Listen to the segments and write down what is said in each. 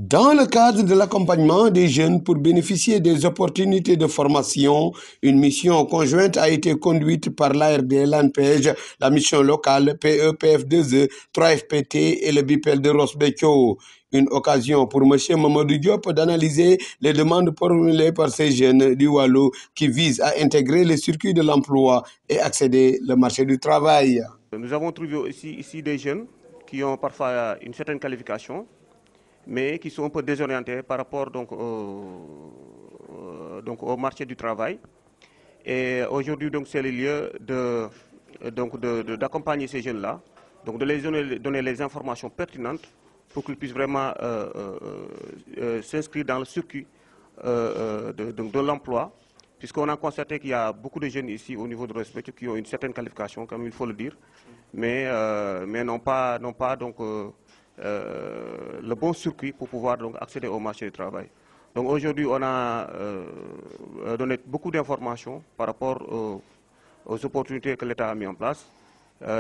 Dans le cadre de l'accompagnement des jeunes pour bénéficier des opportunités de formation, une mission conjointe a été conduite par l'ARD, l'ANPEJ, la mission locale PE, PF2E, 3FPT et le BIPEL de Rosbecchio. Une occasion pour M. Mamadou Diop d'analyser les demandes formulées par ces jeunes du Wallo qui visent à intégrer les circuits de l'emploi et accéder au marché du travail. Nous avons trouvé aussi ici des jeunes qui ont parfois une certaine qualification, mais qui sont un peu désorientés par rapport au marché du travail. Et aujourd'hui, c'est le lieu d'accompagner ces jeunes-là, de les donner les informations pertinentes pour qu'ils puissent vraiment s'inscrire dans le circuit de l'emploi, puisqu'on a constaté qu'il y a beaucoup de jeunes ici au niveau de Respect qui ont une certaine qualification, comme il faut le dire, mais n'ont pas le bon circuit pour pouvoir accéder au marché du travail. Donc aujourd'hui, on a donné beaucoup d'informations par rapport aux opportunités que l'État a mis en place,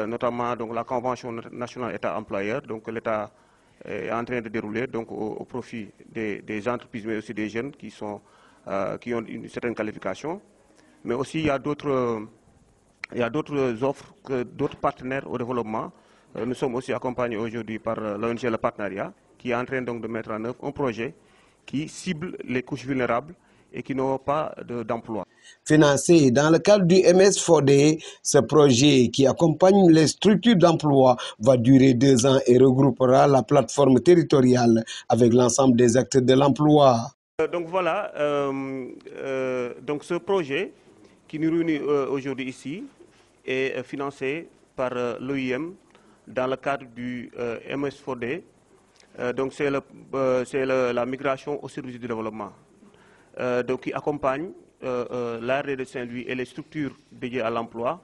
notamment la Convention nationale État-employeur, que l'État est en train de dérouler au profit des entreprises, mais aussi des jeunes qui ont une certaine qualification. Mais aussi, il y a d'autres offres que d'autres partenaires au développement. Nous sommes aussi accompagnés aujourd'hui par l'ONG Le Partenariat, qui est en train de mettre en œuvre un projet qui cible les couches vulnérables et qui n'ont pas d'emploi. Financé dans le cadre du MS4D, ce projet qui accompagne les structures d'emploi va durer 2 ans et regroupera la plateforme territoriale avec l'ensemble des acteurs de l'emploi. Ce projet qui nous réunit aujourd'hui ici est financé par l'OIM dans le cadre du MS4D. C'est la migration au service du développement, qui accompagne l'ARD de Saint-Louis et les structures dédiées à l'emploi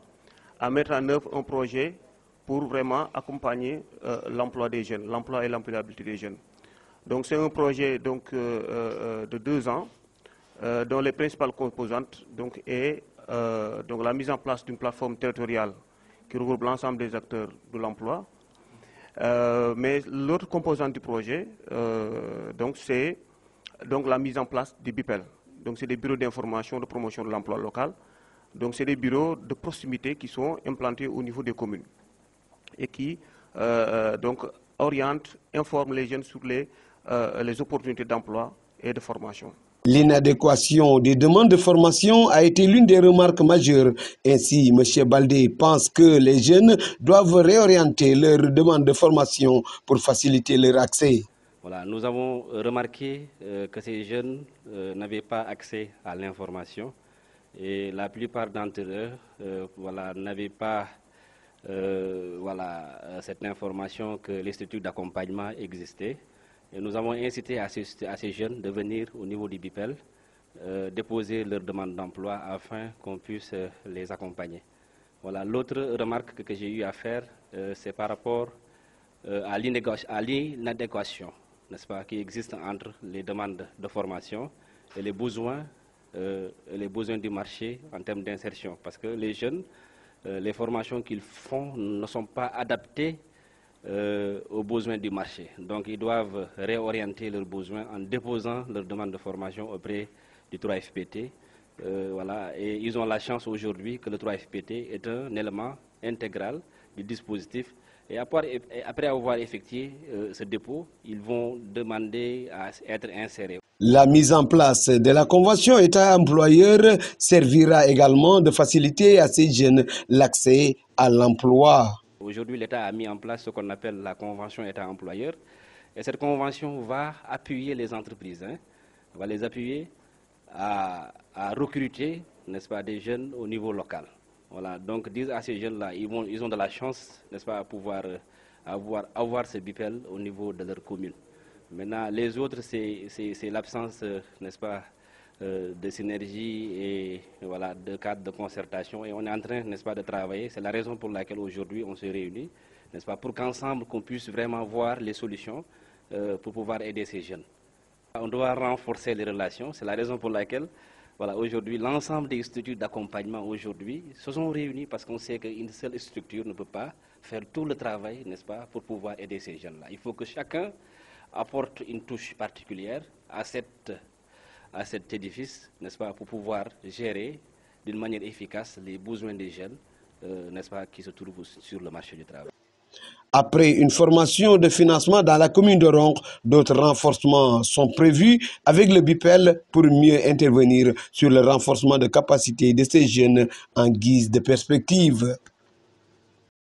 à mettre en œuvre un projet pour vraiment accompagner l'emploi des jeunes, l'emploi et l'employabilité des jeunes. Donc c'est un projet de 2 ans dont les principales composantes est la mise en place d'une plateforme territoriale qui regroupe l'ensemble des acteurs de l'emploi. Mais l'autre composante du projet, c'est la mise en place des BIPEL. Donc c'est des bureaux d'information de promotion de l'emploi local. Donc c'est des bureaux de proximité qui sont implantés au niveau des communes et qui orientent, informent les jeunes sur les opportunités d'emploi et de formation. L'inadéquation des demandes de formation a été l'une des remarques majeures. Ainsi, M. Baldé pense que les jeunes doivent réorienter leurs demandes de formation pour faciliter leur accès. Voilà, nous avons remarqué que ces jeunes n'avaient pas accès à l'information et la plupart d'entre eux n'avaient pas cette information que les structures d'accompagnement existaient. Et nous avons incité à ces jeunes de venir au niveau du BIPEL, déposer leur demande d'emploi afin qu'on puisse les accompagner. Voilà. L'autre remarque que j'ai eu à faire, c'est par rapport à l'inadéquation, n'est-ce pas, qui existe entre les demandes de formation et les besoins du marché en termes d'insertion. Parce que les jeunes, les formations qu'ils font ne sont pas adaptées aux besoins du marché. Donc ils doivent réorienter leurs besoins en déposant leur demande de formation auprès du 3FPT. Et ils ont la chance aujourd'hui que le 3FPT est un élément intégral du dispositif. Et après avoir effectué ce dépôt, ils vont demander à être insérés. La mise en place de la convention État-employeur servira également de faciliter à ces jeunes l'accès à l'emploi. Aujourd'hui, l'État a mis en place ce qu'on appelle la convention État-employeur. Et cette convention va appuyer les entreprises, va les appuyer à recruter, n'est-ce pas, des jeunes au niveau local. Voilà, donc disent à ces jeunes-là, ils ont de la chance, n'est-ce pas, à pouvoir avoir ce BIPEL au niveau de leur commune. Maintenant, les autres, c'est l'absence, n'est-ce pas, de synergie et de cadre de concertation. Et on est en train, n'est-ce pas, de travailler. C'est la raison pour laquelle aujourd'hui on se réunit, n'est-ce pas, pour qu'ensemble qu'on puisse vraiment voir les solutions pour pouvoir aider ces jeunes. On doit renforcer les relations. C'est la raison pour laquelle aujourd'hui l'ensemble des structures d'accompagnement aujourd'hui se sont réunies parce qu'on sait qu'une seule structure ne peut pas faire tout le travail, n'est-ce pas, pour pouvoir aider ces jeunes-là. Il faut que chacun apporte une touche particulière à cet édifice, n'est-ce pas, pour pouvoir gérer d'une manière efficace les besoins des jeunes, n'est-ce pas, qui se trouvent sur le marché du travail. Après une formation de financement dans la commune de Ronkh, d'autres renforcements sont prévus avec le BIPEL pour mieux intervenir sur le renforcement de capacité de ces jeunes en guise de perspective.